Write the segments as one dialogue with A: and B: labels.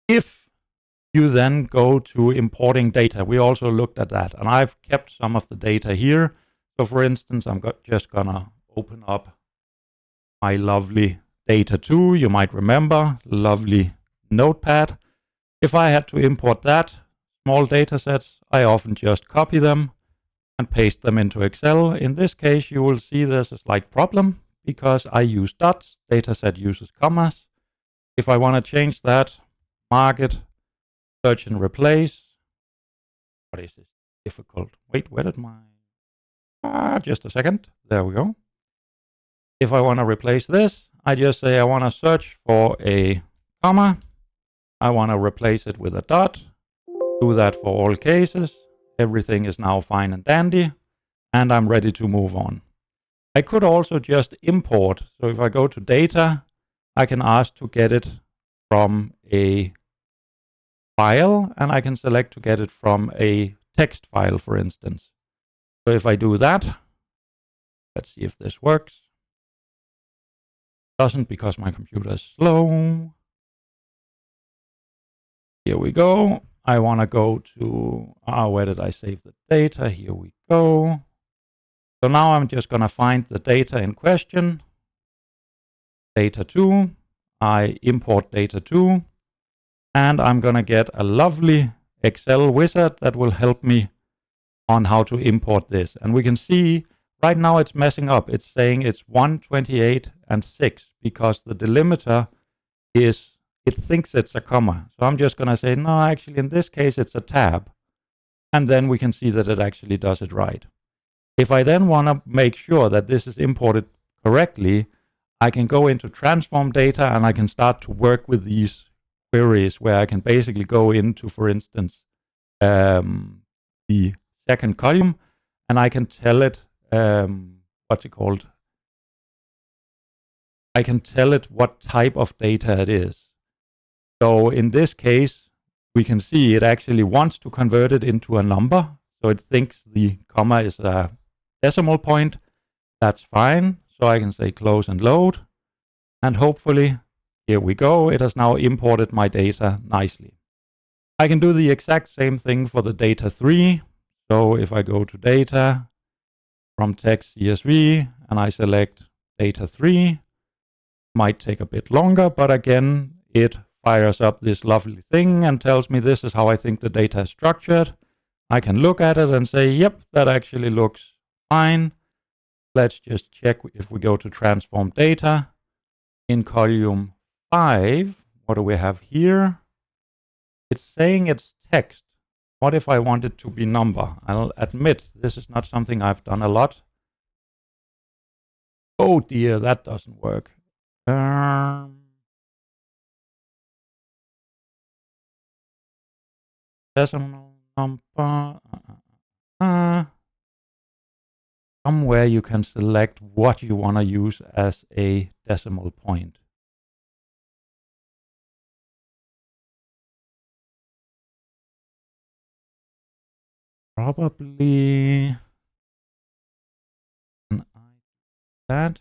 A: If you then go to importing data, we also looked at that, and I've kept some of the data here. So for instance, I'm just gonna open up my lovely data2. You might remember, lovely notepad. If I had to import that, small data sets, I often just copy them and paste them into Excel. In this case, you will see there's a slight problem because I use dots, dataset uses commas. If I want to change that, mark it, search and replace. What is this? Difficult. Wait, where did my... just a second. There we go. If I want to replace this, I just say I want to search for a comma. I want to replace it with a dot. Do that for all cases. Everything is now fine and dandy, and I'm ready to move on. I could also just import. So if I go to data, I can ask to get it from a file, and I can select to get it from a text file, for instance. So if I do that, let's see if this works. Doesn't, because my computer is slow. Here we go. I want to go to, where did I save the data? Here we go. So now I'm just going to find the data in question. Data2. I import data2. And I'm going to get a lovely Excel wizard that will help me on how to import this. And we can see right now it's messing up. It's saying it's 1, 28, and 6 because the delimiter is, it thinks it's a comma. So I'm just going to say, no, actually in this case it's a tab. And then we can see that it actually does it right. If I then want to make sure that this is imported correctly, I can go into transform data and I can start to work with these queries where I can basically go into, for instance, the second column, and I can tell it, what's it called? I can tell it what type of data it is. So in this case, we can see it actually wants to convert it into a number. So it thinks the comma is a decimal point. That's fine. So I can say close and load. And hopefully, here we go. It has now imported my data nicely. I can do the exact same thing for the data3. So if I go to data from text CSV and I select data3, might take a bit longer, but again, it fires up this lovely thing and tells me this is how I think the data is structured. I can look at it and say, yep, that actually looks fine. Let's just check if we go to transform data in column 5. What do we have here? It's saying it's text. What if I want it to be number? I'll admit this is not something I've done a lot. Oh dear, that doesn't work. Decimal number. Somewhere you can select what you want to use as a decimal point. Probably that.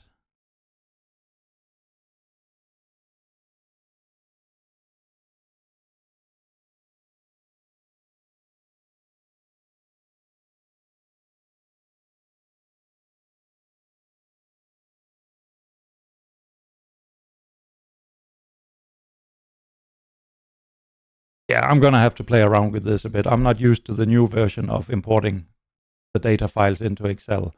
A: Yeah, I'm going to have to play around with this a bit. I'm not used to the new version of importing the data files into Excel.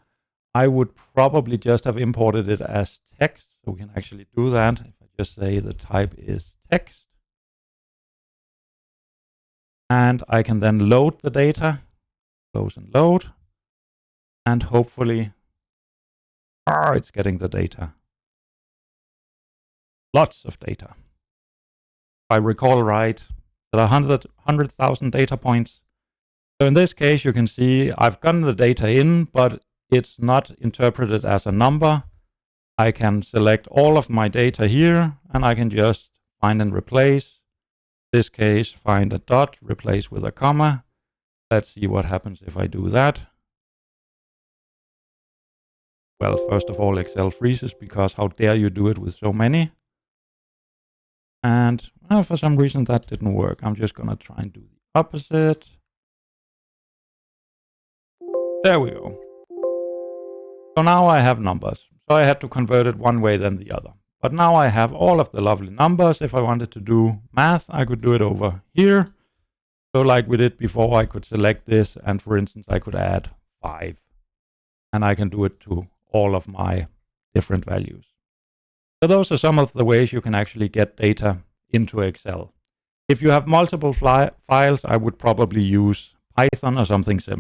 A: I would probably just have imported it as text, so we can actually do that. If I just say the type is text, and I can then load the data, close and load, and hopefully, it's getting the data. Lots of data. If I recall right, there are 100,000 data points. So in this case, you can see I've gotten the data in, but it's not interpreted as a number. I can select all of my data here, and I can just find and replace. In this case, find a dot, replace with a comma. Let's see what happens if I do that. Well, first of all, Excel freezes because how dare you do it with so many? And for some reason that didn't work. I'm just going to try and do the opposite. There we go. So now I have numbers. So I had to convert it one way then the other. But now I have all of the lovely numbers. If I wanted to do math, I could do it over here. So like we did before, I could select this, and for instance, I could add 5. And I can do it to all of my different values. So those are some of the ways you can actually get data into Excel. If you have multiple files, I would probably use Python or something similar.